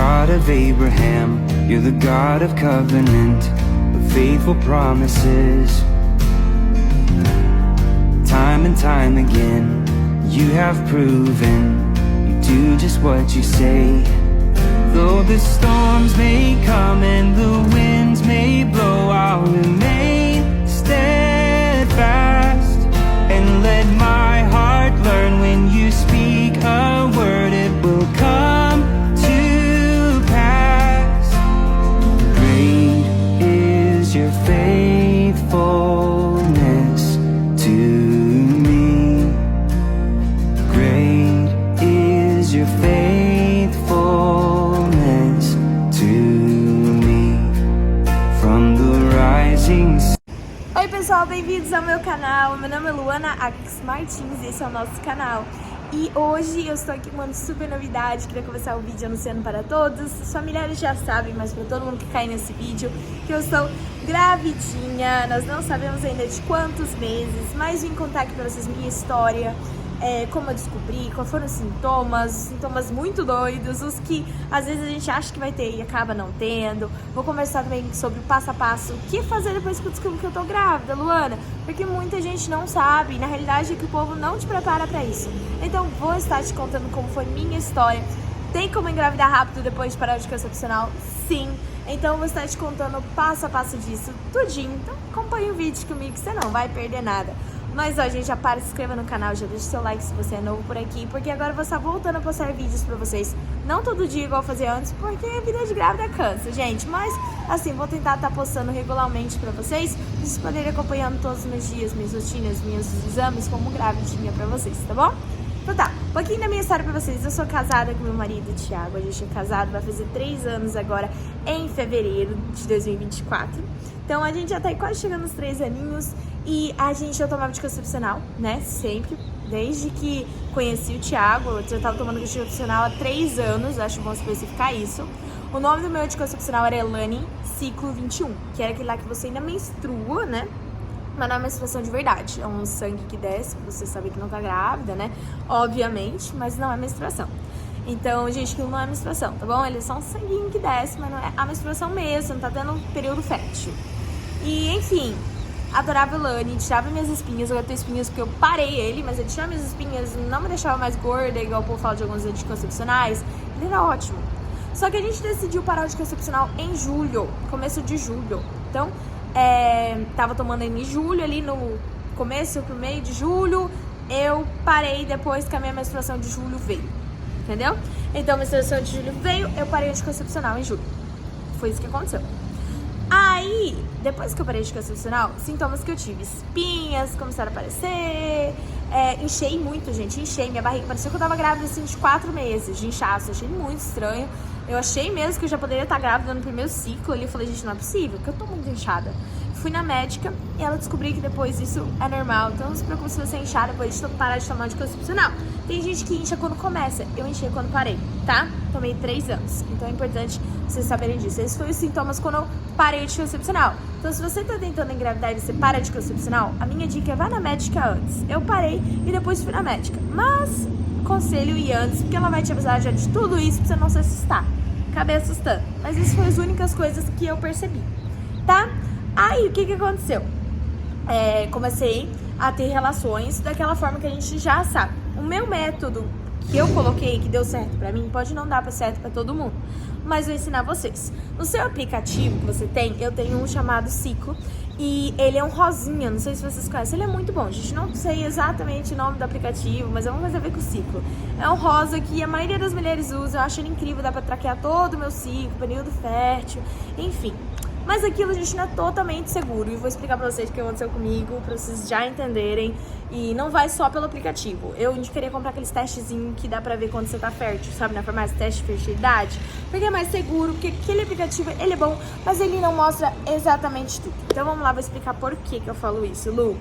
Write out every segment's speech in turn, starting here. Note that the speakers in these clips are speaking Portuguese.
God of Abraham, you're the God of covenant, of faithful promises. Time and time again, you have proven you do just what you say. Though the storms may come and the winds may blow, I'll remain steadfast and let my heart learn when you speak a word, it will come to pass. Great is your faithfulness to me. Great is your faithfulness to me. From the rising sun. Oi pessoal, bem-vindos ao meu canal. Meu nome é Luana Ax Martins e esse é o nosso canal. E hoje eu estou aqui com uma super novidade. Queria começar o vídeo anunciando para todos. Os familiares já sabem, mas para todo mundo que cai nesse vídeo, que eu estou gravidinha. Nós não sabemos ainda de quantos meses, mas vim contar aqui para vocês minha história, como eu descobri, quais foram os sintomas muito doidos, os que às vezes a gente acha que vai ter e acaba não tendo. Vou conversar também sobre o passo a passo, o que fazer depois que eu descubro que eu tô grávida, Luana, porque muita gente não sabe, na realidade é que o povo não te prepara pra isso. Então vou estar te contando como foi minha história. Tem como engravidar rápido depois de parar de anticoncepcional? Sim. Então vou estar te contando passo a passo disso, tudinho. Então acompanhe o vídeo comigo que você não vai perder nada. Mas ó, gente, já para, se inscreva no canal, já deixa seu like se você é novo por aqui, porque agora eu vou estar voltando a postar vídeos pra vocês. Não todo dia igual eu fazia antes, porque a vida de grávida cansa, gente. Mas, assim, vou tentar estar postando regularmente pra vocês, pra vocês poderem acompanhando todos os meus dias, minhas rotinas, meus exames como gravidinha pra vocês, tá bom? Então tá, um pouquinho da minha história pra vocês. Eu sou casada com meu marido, Thiago. A gente é casado, vai fazer 3 anos agora em fevereiro de 2024. Então a gente já tá aí quase chegando nos 3 aninhos. E a gente já tomava anticoncepcional, né? Sempre. Desde que conheci o Thiago, eu já tava tomando anticoncepcional há 3 anos, acho bom especificar isso. O nome do meu anticoncepcional era Elane Ciclo 21, que era aquele lá que você ainda menstrua, né? Mas não é menstruação de verdade, é um sangue que desce, pra você saber que não tá grávida, né? Obviamente, mas não é menstruação. Então, gente, aquilo não é menstruação, tá bom? Ele é só um sanguinho que desce, mas não é a menstruação mesmo, não tá tendo um período fértil. E, enfim, adorava Elane, tirava minhas espinhas. Eu tenho espinhas porque eu parei ele, mas ele tirava minhas espinhas, não me deixava mais gorda, igual o povo fala de alguns anticoncepcionais. Ele era ótimo. Só que a gente decidiu parar o anticoncepcional em julho, começo de julho. Então, tava tomando ele em julho, ali no começo pro meio de julho. Eu parei depois que a minha menstruação de julho veio, entendeu? Então a menstruação de julho veio, eu parei o anticoncepcional em julho. Foi isso que aconteceu. Aí, depois que eu parei de anticoncepcional, sintomas que eu tive: espinhas começaram a aparecer, inchei muito, gente, inchei, minha barriga parecia que eu tava grávida assim de 4 meses de inchaço, achei muito estranho. Eu achei mesmo que eu já poderia estar grávida no primeiro ciclo ali. Eu falei, gente, não é possível, porque eu tô muito inchada. Fui na médica e ela descobriu que depois isso é normal. Então não se preocupe se você inchar depois de parar de tomar anticoncepcional. Tem gente que incha quando começa, eu enchei quando parei, tá? Tomei 3 anos, então é importante vocês saberem disso. Esses foram os sintomas quando eu parei de anticoncepcional. Então se você tá tentando engravidar e você para de anticoncepcional, a minha dica é vá na médica antes. Eu parei e depois fui na médica, mas aconselho ir antes, porque ela vai te avisar já de tudo isso pra você não se assustar. Acabei assustando, mas essas foram as únicas coisas que eu percebi, tá? Aí, o que aconteceu? Comecei a ter relações daquela forma que a gente já sabe. O meu método que eu coloquei, que deu certo pra mim, pode não dar certo pra todo mundo, mas vou ensinar vocês. No seu aplicativo que você tem, eu tenho um chamado Ciclo, e ele é um rosinha, não sei se vocês conhecem, ele é muito bom, gente, não sei exatamente o nome do aplicativo, mas é uma coisa a ver com o ciclo. É um rosa que a maioria das mulheres usa, eu acho ele incrível, dá pra traquear todo o meu ciclo, período fértil, enfim. Mas aquilo, gente, não é totalmente seguro. E vou explicar pra vocês o que aconteceu comigo, pra vocês já entenderem. E não vai só pelo aplicativo. Eu indicaria comprar aqueles testezinhos que dá pra ver quando você tá fértil, sabe? Na farmácia, teste de fertilidade. Porque é mais seguro, porque aquele aplicativo, ele é bom, mas ele não mostra exatamente tudo. Então vamos lá, vou explicar por que eu falo isso, Lu.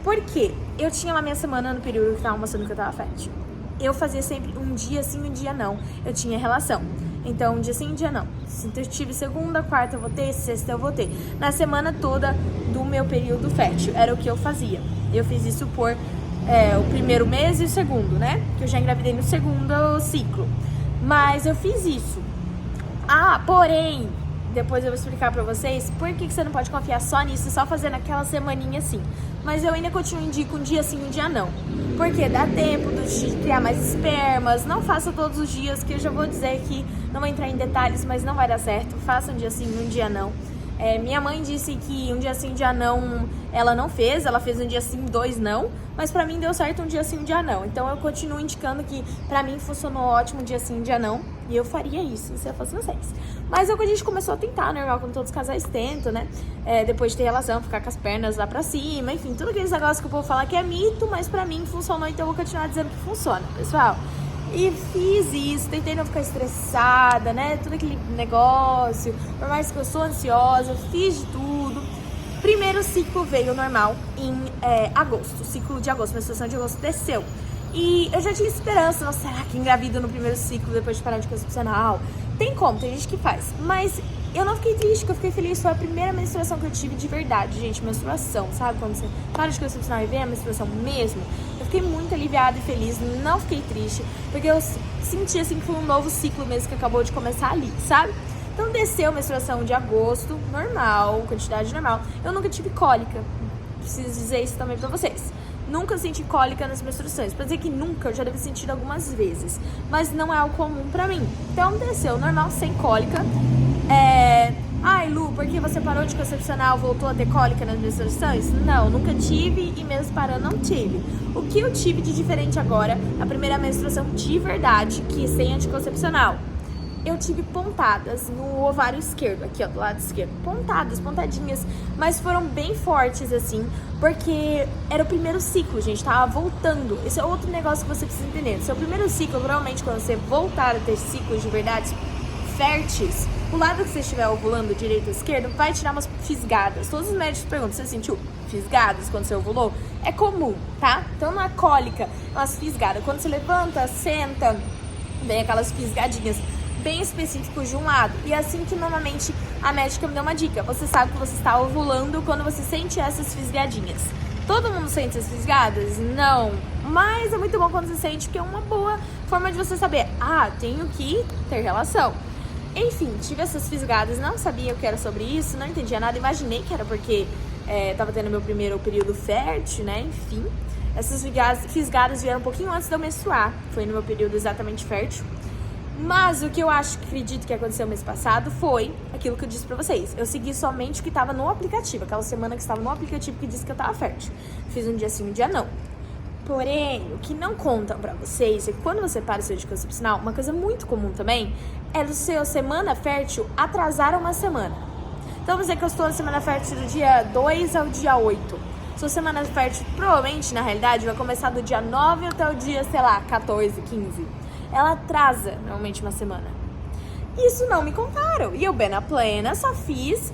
Porque eu tinha lá minha semana no período que tava mostrando que eu tava fértil. Eu fazia sempre um dia sim, um dia não. Eu tinha relação. Então, um dia sim, um dia não. Se eu tive segunda, quarta eu vou ter, sexta eu vou ter. Na semana toda do meu período fértil, era o que eu fazia. Eu fiz isso por o primeiro mês e o segundo, né? Que eu já engravidei no segundo ciclo. Mas eu fiz isso Porém, depois eu vou explicar pra vocês por que você não pode confiar só nisso, só fazer naquela semaninha assim. Mas eu ainda continuo indico um dia sim, um dia não. Porque dá tempo de criar mais espermas. Não faça todos os dias, que eu já vou dizer que não vou entrar em detalhes, mas não vai dar certo. Faça um dia sim, um dia não. Minha mãe disse que um dia sim, um dia não, ela não fez. Ela fez um dia sim, 2 não. Mas pra mim deu certo um dia sim, um dia não. Então eu continuo indicando que pra mim funcionou ótimo um dia sim, um dia não. E eu faria isso se eu fosse vocês. Mas é o que a gente começou a tentar, normal, como todos os casais tentam, né? Depois de ter relação, ficar com as pernas lá pra cima, enfim, tudo aqueles negócios que o povo fala que é mito, mas pra mim funcionou, então eu vou continuar dizendo que funciona, pessoal. E fiz isso, tentei não ficar estressada, né? Todo aquele negócio, por mais que eu sou ansiosa, fiz de tudo. Primeiro ciclo veio normal em agosto, ciclo de agosto, menstruação de agosto desceu. E eu já tinha esperança, nossa, será que engravida no primeiro ciclo depois de parar de anticoncepcional? Tem como, tem gente que faz. Mas eu não fiquei triste, que eu fiquei feliz. Foi a primeira menstruação que eu tive de verdade, gente. Menstruação, sabe? Quando você para de anticoncepcional e vem a menstruação mesmo. Eu fiquei muito aliviada e feliz, não fiquei triste. Porque eu senti assim que foi um novo ciclo mesmo que acabou de começar ali, sabe? Então desceu a menstruação de agosto, normal, quantidade normal. Eu nunca tive cólica. Preciso dizer isso também pra vocês. Nunca senti cólica nas menstruações. Pra dizer que nunca, eu já devo sentir algumas vezes. Mas não é algo comum pra mim. Então desceu normal, sem cólica. Ai, Lu, por que você parou de anticoncepcional, voltou a ter cólica nas menstruações? Não, nunca tive e mesmo parando não tive. O que eu tive de diferente agora, a primeira menstruação de verdade, que sem anticoncepcional. Eu tive pontadas no ovário esquerdo, aqui ó, do lado esquerdo. Pontadas, pontadinhas, mas foram bem fortes assim, porque era o primeiro ciclo, gente, tava voltando. Esse é outro negócio que você precisa entender. Seu primeiro ciclo, provavelmente quando você voltar a ter ciclos de verdade férteis, o lado que você estiver ovulando, direito ou esquerdo, vai tirar umas fisgadas. Todos os médicos perguntam, você sentiu fisgadas quando você ovulou? É comum, tá? Então não é cólica, é umas fisgadas. Quando você levanta, senta, vem aquelas fisgadinhas bem específicos de um lado. E é assim que normalmente a médica me deu uma dica. Você sabe que você está ovulando quando você sente essas fisgadinhas. Todo mundo sente essas fisgadas? Não. Mas é muito bom quando você sente, porque é uma boa forma de você saber, tenho que ter relação. Enfim, tive essas fisgadas, não sabia o que era sobre isso, não entendia nada, imaginei que era porque tava tendo meu primeiro período fértil, né? Enfim, essas fisgadas vieram um pouquinho antes de eu menstruar. Foi no meu período exatamente fértil. Mas o que eu acredito que aconteceu mês passado foi aquilo que eu disse pra vocês. Eu segui somente o que tava no aplicativo, aquela semana que estava no aplicativo que disse que eu tava fértil. Fiz um dia sim, um dia não. Porém, o que não contam pra vocês é que quando você para o seu anticoncepcional, uma coisa muito comum também é do seu semana fértil atrasar uma semana. Então, vamos dizer que eu estou na semana fértil do dia 2 ao dia 8. Sua semana fértil, provavelmente, na realidade, vai começar do dia 9 até o dia, sei lá, 14, 15. Ela atrasa, normalmente, uma semana. Isso não me contaram. E eu, bem na plena, só fiz...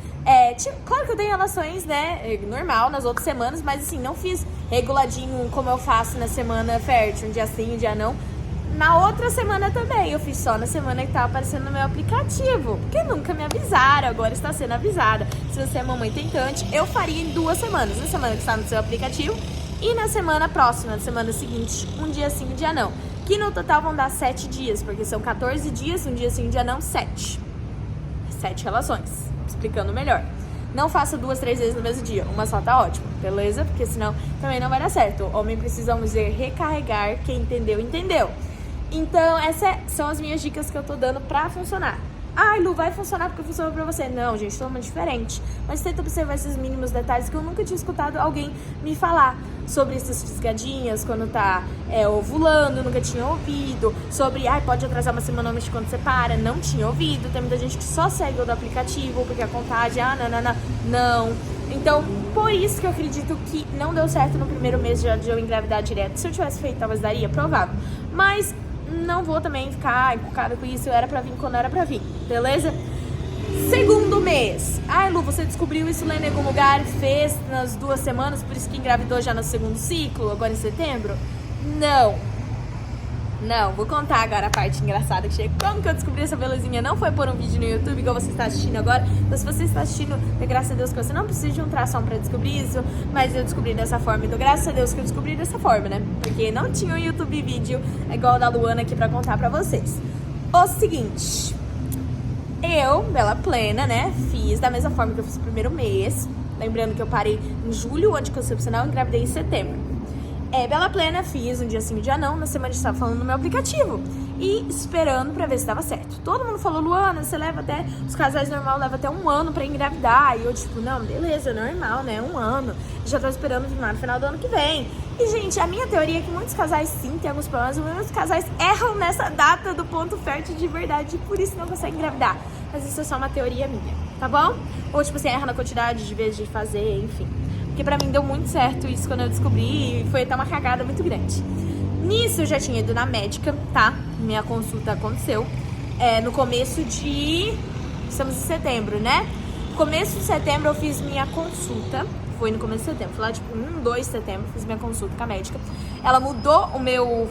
claro que eu tenho relações, né, normal nas outras semanas, mas assim, não fiz reguladinho como eu faço na semana fértil, um dia sim, um dia não. Na outra semana também, eu fiz só na semana que tava aparecendo no meu aplicativo, porque nunca me avisaram, agora está sendo avisada. Se você é mamãe tentante, eu faria em 2 semanas, na semana que está no seu aplicativo e na semana próxima, na semana seguinte, um dia sim, um dia não. Que no total vão dar 7 dias, porque são 14 dias, um dia sim, um dia não, 7. 7 relações, explicando melhor. Não faça 2, 3 vezes no mesmo dia, uma só tá ótimo, beleza? Porque senão também não vai dar certo. Homem precisa, vamos dizer, recarregar, quem entendeu, entendeu. Então, essas são as minhas dicas que eu tô dando pra funcionar. Lu, vai funcionar porque funcionou pra você. Não, gente, totalmente diferente. Mas tenta observar esses mínimos detalhes que eu nunca tinha escutado alguém me falar. Sobre essas fisgadinhas quando tá ovulando, nunca tinha ouvido. Sobre, pode atrasar uma semana quando você para, não tinha ouvido. Tem muita gente que só segue o do aplicativo porque a contagem, não. Então, por isso que eu acredito que não deu certo no primeiro mês de eu engravidar direto. Se eu tivesse feito, talvez daria, provável. Mas não vou também ficar encucada com isso, era pra vir quando era pra vir, beleza? Segundo mês. Lu, você descobriu isso lendo em algum lugar, fez nas 2 semanas, por isso que engravidou já no segundo ciclo, agora em setembro? Não, vou contar agora a parte engraçada que chega. Como que eu descobri essa belezinha? Não foi por um vídeo no YouTube, igual você está assistindo agora. Então, se você está assistindo, dê graças a Deus que você não precisa de um ultrassom pra descobrir isso. Mas eu descobri dessa forma. Então, graças a Deus que eu descobri dessa forma, né? Porque não tinha um YouTube vídeo igual o da Luana aqui pra contar pra vocês. O seguinte... Bela Plena, né? Fiz da mesma forma que eu fiz o primeiro mês. Lembrando que eu parei em julho, anticoncepcional, e engravidei em setembro. Bela Plena, fiz um dia sim, um dia não. Na semana a gente tava falando no meu aplicativo e esperando pra ver se dava certo. Todo mundo falou, Luana, você leva até... Os casais normal levam até 1 ano pra engravidar. E eu tipo, não, beleza, normal, né? 1 ano. Já tô esperando no final do ano que vem. E, gente, a minha teoria é que muitos casais sim tem alguns problemas. Muitos casais erram nessa data do ponto fértil de verdade. E por isso não conseguem engravidar. Mas isso é só uma teoria minha, tá bom? Ou tipo assim, erra na quantidade de vezes de fazer, enfim. Porque pra mim deu muito certo isso quando eu descobri e foi até uma cagada muito grande. Nisso eu já tinha ido na médica, tá? Minha consulta aconteceu no começo de... Estamos em setembro, né? Começo de setembro eu fiz minha consulta. Foi no começo de setembro. Foi lá tipo 2 de setembro, fiz minha consulta com a médica. Ela mudou o meu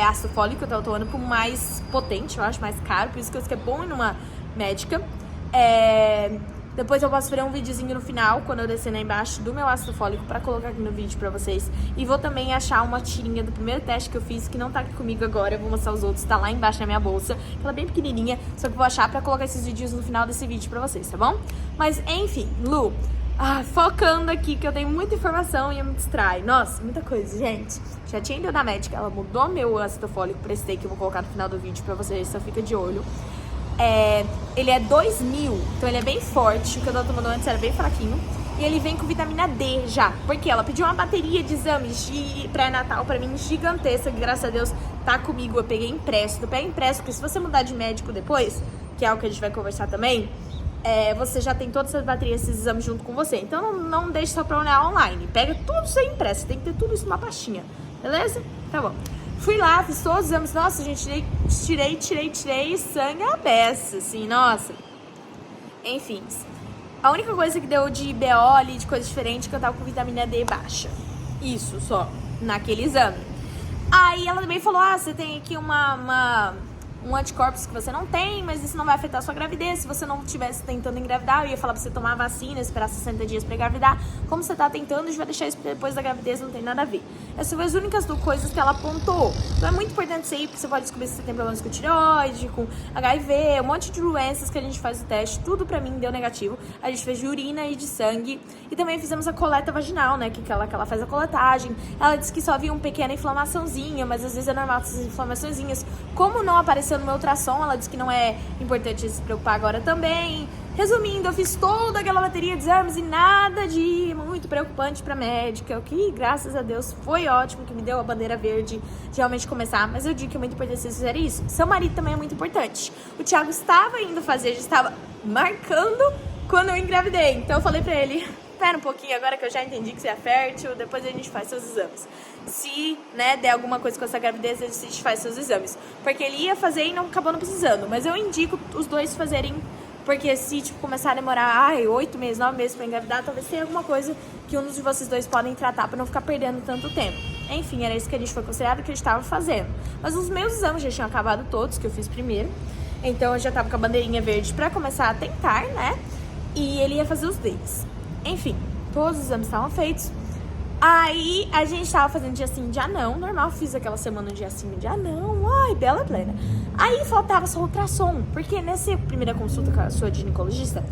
ácido fólico que eu tava tomando pro mais potente, eu acho, mais caro. Por isso que eu fiquei bom em uma médica. Depois eu posso fazer um videozinho no final, quando eu descer lá embaixo, do meu ácido fólico pra colocar aqui no vídeo pra vocês. E vou também achar uma tirinha do primeiro teste que eu fiz, que não tá aqui comigo agora. Eu vou mostrar os outros, tá lá embaixo na minha bolsa. Ela é bem pequenininha, só que eu vou achar pra colocar esses vídeos no final desse vídeo pra vocês, tá bom? Mas, enfim, Lu, focando aqui, que eu tenho muita informação e eu me distraio. Nossa, muita coisa, gente. Já tinha ido na médica, ela mudou meu ácido fólico pra esse que eu vou colocar no final do vídeo pra vocês, só fica de olho. Ele é 2000, então ele é bem forte. O que eu tava tomando antes era bem fraquinho. E ele vem com vitamina D já, porque ela pediu uma bateria de exames de pré-natal pra mim gigantesca, que graças a Deus tá comigo. Eu peguei impresso, porque se você mudar de médico depois, que é o que a gente vai conversar também, você já tem todas essas baterias, esses exames junto com você. Então não deixe só pra olhar online, pega tudo isso aí impresso, tem que ter tudo isso numa pastinha, beleza? Tá bom. Fui lá, fiz todos os exames. Nossa, gente, tirei sangue à beça, assim, nossa. Enfim, a única coisa que deu de BO ali, de coisa diferente, é que eu tava com vitamina D baixa. Isso só, naquele exame. Aí ela também falou, você tem aqui um anticorpos que você não tem, mas isso não vai afetar a sua gravidez. Se você não estivesse tentando engravidar, eu ia falar pra você tomar a vacina, esperar 60 dias pra engravidar. Como você tá tentando, a gente vai deixar isso depois da gravidez, não tem nada a ver. Essas foram as únicas coisas que ela apontou. Então é muito importante isso aí, porque você pode descobrir se você tem problemas com tireoide, com HIV, um monte de doenças que a gente faz o teste. Tudo pra mim deu negativo. A gente fez de urina e de sangue. E também fizemos a coleta vaginal, né, que ela faz a coletagem. Ela disse que só havia uma pequena inflamaçãozinha, mas às vezes é normal essas inflamaçõezinhas. Como não apareceu no meu ultrassom, ela disse que não é importante se preocupar agora também. Resumindo, eu fiz toda aquela bateria de exames e nada de muito preocupante pra médica, o que, graças a Deus, foi ótimo, que me deu a bandeira verde de realmente começar. Mas eu digo que é muito importante vocês fizerem isso. Seu marido também é muito importante. O Thiago estava indo fazer, já estava marcando quando eu engravidei. Então eu falei pra ele, espera um pouquinho agora que eu já entendi que você é fértil, depois a gente faz seus exames. Se, né, der alguma coisa com essa gravidez, a gente faz seus exames. Porque ele ia fazer e acabou não precisando. Mas eu indico os dois fazerem, porque se, tipo, começar a demorar 8 meses, 9 meses pra engravidar, talvez tenha alguma coisa que um de vocês dois podem tratar pra não ficar perdendo tanto tempo. Enfim, era isso que a gente foi considerado, que a gente tava fazendo. Mas os meus exames já tinham acabado todos, que eu fiz primeiro. Então eu já tava com a bandeirinha verde pra começar a tentar, né? E ele ia fazer os deles. Enfim, todos os exames estavam feitos. Aí a gente tava fazendo dia sim, dia não. Normal, fiz aquela semana dia sim, dia não. Ai, Bela Plena. Aí faltava só ultrassom, porque nessa primeira consulta com a sua ginecologista,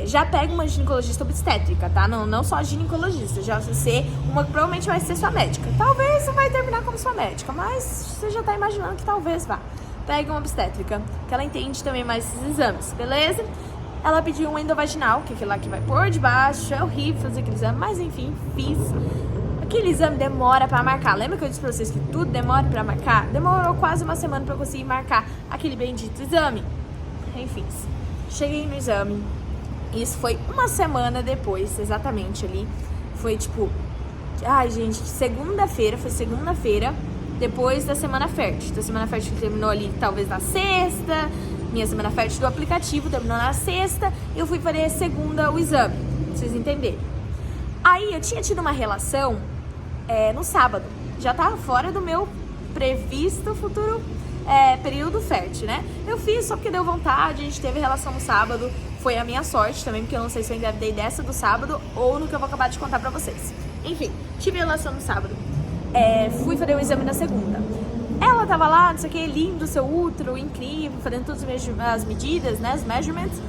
já pega uma ginecologista obstétrica, tá? Não só ginecologista, já vai ser uma que provavelmente vai ser sua médica. Talvez não vai terminar como sua médica, mas você já tá imaginando que talvez vá. Pega uma obstétrica, que ela entende também mais esses exames, beleza? Ela pediu um endovaginal, que é aquele lá que vai por debaixo. É horrível fazer aquele exame, mas enfim, fiz. Aquele exame demora pra marcar. Lembra que eu disse pra vocês que tudo demora pra marcar? Demorou quase uma semana pra eu conseguir marcar aquele bendito exame. Enfim, cheguei no exame. Isso foi uma semana depois, exatamente ali. Foi tipo... Ai, gente, segunda-feira, foi segunda-feira, depois da semana fértil. Então, a semana fértil terminou ali talvez na sexta... Minha semana fértil do aplicativo terminou na sexta e eu fui fazer segunda o exame, pra vocês entenderem. Aí eu tinha tido uma relação no sábado, já tava fora do meu previsto futuro período fértil, né? Eu fiz só porque deu vontade, a gente teve relação no sábado, foi a minha sorte também, porque eu não sei se eu engravidei dessa do sábado ou no que eu vou acabar de contar pra vocês. Enfim, tive relação no sábado, fui fazer o exame na segunda. Ela tava lá, não sei o que, lindo, seu útero, incrível, fazendo todas as medidas, né, os measurements.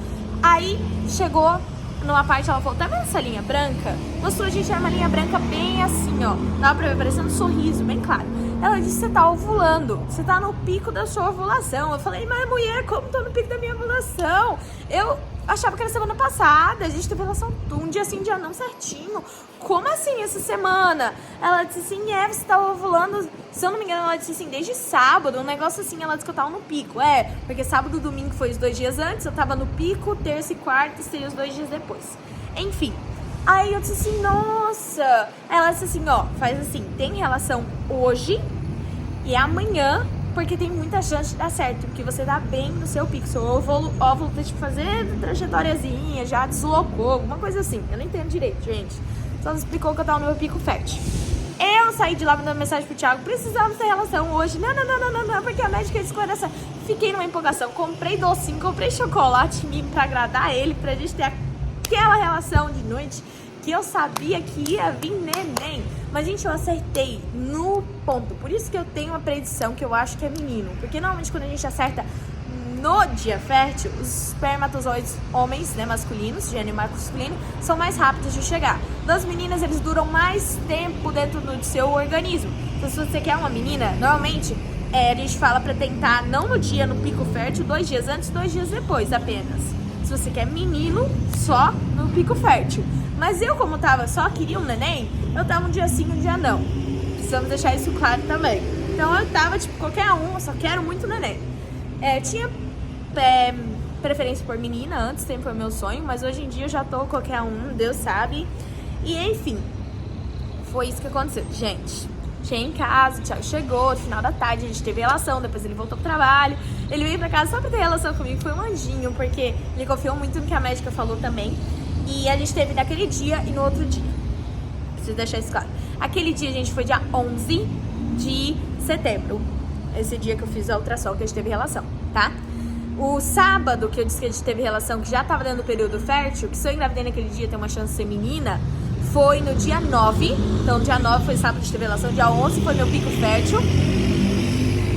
Aí chegou numa parte, ela falou, tá vendo essa linha branca? Mostrou, gente, era uma linha branca bem assim, ó. Dava pra ver, parecendo um sorriso, bem claro. Ela disse, você tá ovulando, você tá no pico da sua ovulação. Eu falei, mas mulher, como tô no pico da minha ovulação? Eu achava que era semana passada, a gente teve relação um dia sim, um dia não certinho. Como assim essa semana? Ela disse assim, você tá ovulando, se eu não me engano, ela disse assim, desde sábado, um negócio assim, ela disse que eu tava no pico. Porque sábado e domingo foi os 2 dias antes, eu tava no pico, terça e quarta seria os 2 dias depois. Enfim, aí eu disse assim, nossa. Ela disse assim, ó, faz assim, tem relação hoje e amanhã, porque tem muita chance de dar certo, porque você tá bem no seu pico, seu óvulo tá tipo fazendo trajetóriazinha, já deslocou, alguma coisa assim. Eu não entendo direito, gente. Só nos explicou que eu tava no meu pico fértil. Eu saí de lá mandando mensagem pro Thiago, precisamos ter relação hoje. Não, porque a médica esclarece. Fiquei numa empolgação, comprei docinho, comprei chocolate pra agradar ele, pra gente ter aquela relação de noite que eu sabia que ia vir neném. Mas, gente, eu acertei no ponto. Por isso que eu tenho uma predição que eu acho que é menino. Porque normalmente quando a gente acerta no dia fértil, os espermatozoides homens, né, masculinos, gênero masculino, são mais rápidos de chegar. Das meninas, eles duram mais tempo dentro do seu organismo. Então, se você quer uma menina, normalmente a gente fala pra tentar não no dia, no pico fértil, 2 dias antes, 2 dias depois apenas. Se você quer menino, só no pico fértil. Mas eu, como só queria um neném, eu tava um dia sim, um dia não. Precisamos deixar isso claro também. Então eu tava tipo, qualquer um, eu só quero muito neném. Tinha preferência por menina, antes sempre foi meu sonho, mas hoje em dia eu já tô qualquer um, Deus sabe. E enfim, foi isso que aconteceu. Gente, cheguei em casa, o Thiago chegou, no final da tarde a gente teve relação, depois ele voltou pro trabalho. Ele veio pra casa só pra ter relação comigo, foi um anjinho, porque ele confiou muito no que a médica falou também. E a gente teve naquele dia e no outro dia. Preciso deixar isso claro. Aquele dia, gente, foi dia 11 de setembro. Esse dia que eu fiz a ultrassom, que a gente teve relação, tá? O sábado, que eu disse que a gente teve relação, que já tava dando o período fértil, que se eu engravidei naquele dia tem uma chance de ser menina, foi no dia 9. Então, dia 9 foi sábado, a gente teve relação. Dia 11 foi meu pico fértil.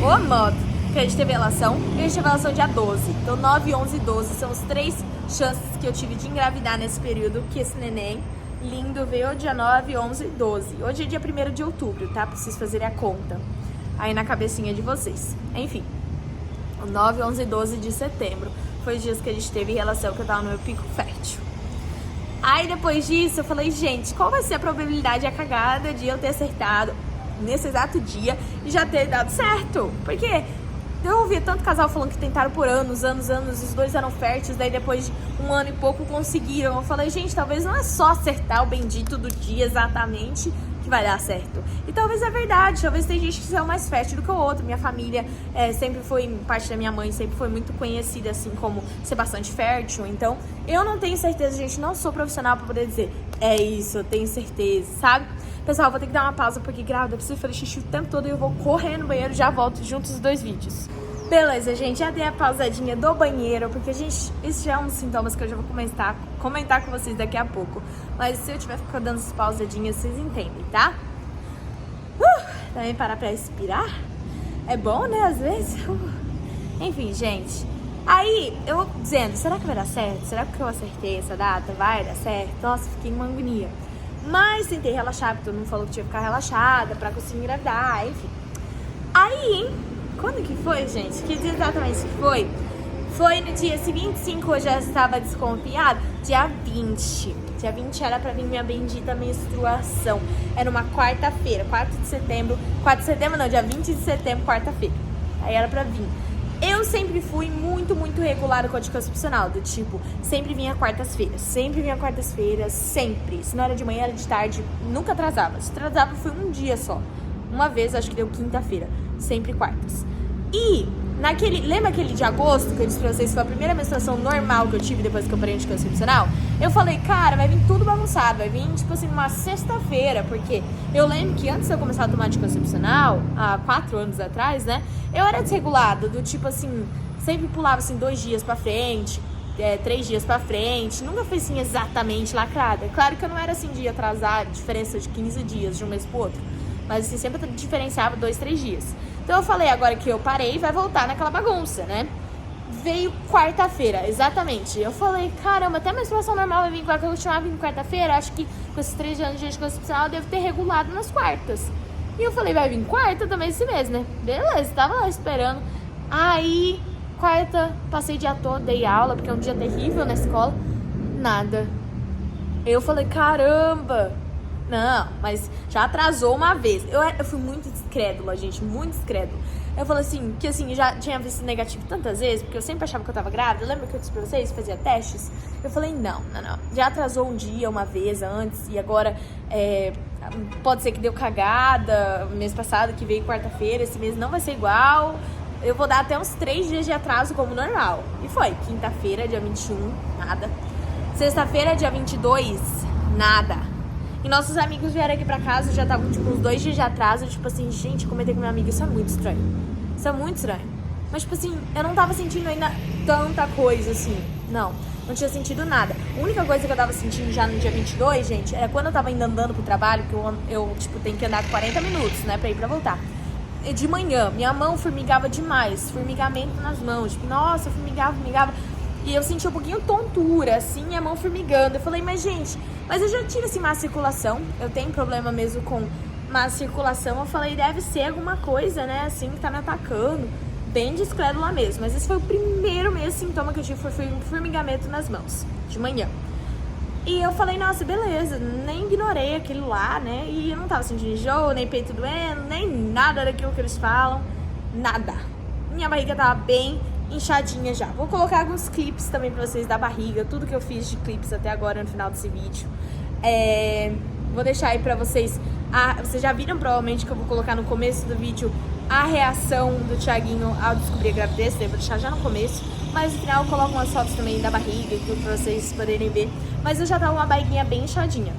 Ô, modo. Que a gente teve relação. E a gente teve relação dia 12. Então, 9, 11 e 12 são os 3 chances que eu tive de engravidar nesse período, que esse neném lindo veio dia 9, 11 e 12. Hoje é dia 1º de outubro, tá? Pra vocês fazerem a conta aí na cabecinha de vocês. Enfim, o 9, 11 e 12 de setembro foi os dias que a gente teve relação, que eu tava no meu pico fértil. Aí depois disso eu falei, gente, qual vai ser a probabilidade e a cagada de eu ter acertado nesse exato dia e já ter dado certo? Porque eu ouvia tanto casal falando que tentaram por anos, os 2 eram férteis, daí depois de 1 ano e pouco conseguiram. Eu falei, gente, talvez não é só acertar o bendito do dia exatamente que vai dar certo. E talvez é verdade, talvez tem gente que seja mais fértil do que o outro. Minha família sempre foi, parte da minha mãe sempre foi muito conhecida assim como ser bastante fértil. Então, eu não tenho certeza, gente, não sou profissional pra poder dizer, é isso, eu tenho certeza, sabe? Pessoal, vou ter que dar uma pausa porque grávida, eu preciso fazer xixi o tempo todo e eu vou correr no banheiro e já volto junto os 2 vídeos. Beleza, gente, já dei a pausadinha do banheiro, porque, gente, isso já é um dos sintomas que eu já vou comentar com vocês daqui a pouco. Mas se eu tiver ficando dando essas pausadinhas, vocês entendem, tá? Também parar pra respirar. É bom, né, às vezes? Enfim, gente. Aí, eu dizendo, será que vai dar certo? Será que eu acertei essa data? Vai dar certo? Nossa, fiquei em uma agonia. Mas tentei relaxar, porque todo mundo falou que tinha que ficar relaxada pra conseguir engravidar, enfim. Aí, quando que foi, gente? Que dia exatamente que foi? Foi no dia 25, eu já estava desconfiada. Dia 20. Dia 20 era pra vir minha bendita menstruação. Era uma quarta-feira, 4 de setembro. 4 de setembro não, dia 20 de setembro, quarta-feira. Aí era pra vir. Eu sempre fui muito regular com a anticoncepcional, do tipo, sempre vinha quartas-feiras, sempre. Se não era de manhã, era de tarde, nunca atrasava. Se atrasava foi um dia só. Uma vez, acho que deu quinta-feira, sempre quartas. E lembra aquele de agosto que eu disse pra vocês que foi a primeira menstruação normal que eu tive depois que eu parei anticoncepcional? Eu falei, cara, vai vir tudo bagunçado, vai vir, tipo assim, uma sexta-feira, porque eu lembro que antes de eu começar a tomar anticoncepcional, há 4 anos atrás, né, eu era desregulada, do tipo assim, sempre pulava assim 2 dias pra frente, 3 dias pra frente, nunca foi assim exatamente lacrada. Claro que eu não era assim de atrasar, diferença de 15 dias de um mês pro outro, mas assim, sempre diferenciava 2, 3 dias. Então eu falei, agora que eu parei, vai voltar naquela bagunça, né? Veio quarta-feira, exatamente. Eu falei, caramba, até a menstruação normal vai vir quarta, eu continuava vindo quarta-feira. Acho que com esses 3 anos de anticoncepcional eu devo ter regulado nas quartas. E eu falei, vai vir quarta também esse mês, né? Beleza, tava lá esperando. Aí, quarta, passei o dia todo, dei aula, porque é um dia terrível na escola. Nada. Eu falei, caramba. Não, mas já atrasou uma vez. Eu fui muito descrédula, gente, muito descrédula. Eu falei assim, que assim, já tinha visto negativo tantas vezes, porque eu sempre achava que eu tava grávida. Lembra que eu disse pra vocês, fazia testes? Eu falei, não. Já atrasou um dia, uma vez antes, e agora pode ser que deu cagada mês passado, que veio quarta-feira, esse mês não vai ser igual. Eu vou dar até uns 3 dias de atraso como normal. E foi, quinta-feira, dia 21, nada. Sexta-feira, dia 22, nada. E nossos amigos vieram aqui pra casa, já estavam, tipo, uns 2 dias de atraso. Tipo assim, gente, comentei com minha amiga, isso é muito estranho. Isso é muito estranho. Mas, tipo assim, eu não tava sentindo ainda tanta coisa, assim. Não tinha sentido nada. A única coisa que eu tava sentindo já no dia 22, gente, era quando eu tava ainda andando pro trabalho, que eu tipo, tenho que andar 40 minutos, né, pra ir pra voltar. E de manhã, minha mão formigava demais. Formigamento nas mãos. Tipo, nossa, formigava. E eu senti um pouquinho tontura, assim, a mão formigando. Eu falei, mas gente, eu já tive, assim, má circulação. Eu tenho problema mesmo com má circulação. Eu falei, deve ser alguma coisa, né, assim, que tá me atacando. Bem descrédula mesmo. Mas esse foi o primeiro mesmo sintoma que eu tive, foi um formigamento nas mãos, de manhã. E eu falei, nossa, beleza, nem ignorei aquilo lá, né, e eu não tava sentindo enjoo, nem peito doendo, nem nada daquilo que eles falam, nada. Minha barriga tava bem inchadinha já. Vou colocar alguns clipes também pra vocês da barriga, tudo que eu fiz de clipes até agora no final desse vídeo. Vou deixar aí pra vocês, vocês já viram provavelmente que eu vou colocar no começo do vídeo a reação do Thiaguinho ao descobrir a gravidez, eu vou deixar já no começo, mas no final eu coloco umas fotos também da barriga e tudo pra vocês poderem ver. Mas eu já tava com uma barriguinha bem inchadinha.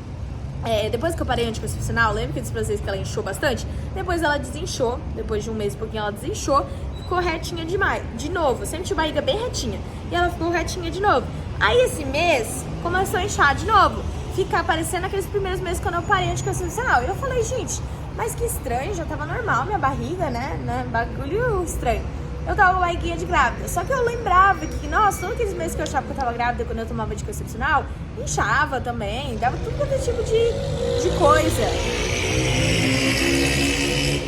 Depois que eu parei anticoncepcional, lembra que eu disse pra vocês que ela inchou bastante? Depois ela desinchou, depois de um mês e pouquinho ela desinchou, ficou retinha demais, de novo, eu sempre tive barriga bem retinha, e ela ficou retinha de novo. Aí esse mês começou a inchar de novo, ficar parecendo aqueles primeiros meses quando eu parei anticoncepcional. E eu falei, gente, mas que estranho, já tava normal minha barriga, né, bagulho estranho. Eu tava com barriguinha de grávida, só que eu lembrava que, nossa, todos aqueles meses que eu achava que eu tava grávida quando eu tomava anticoncepcional, inchava também, dava tudo quanto é tipo de coisa.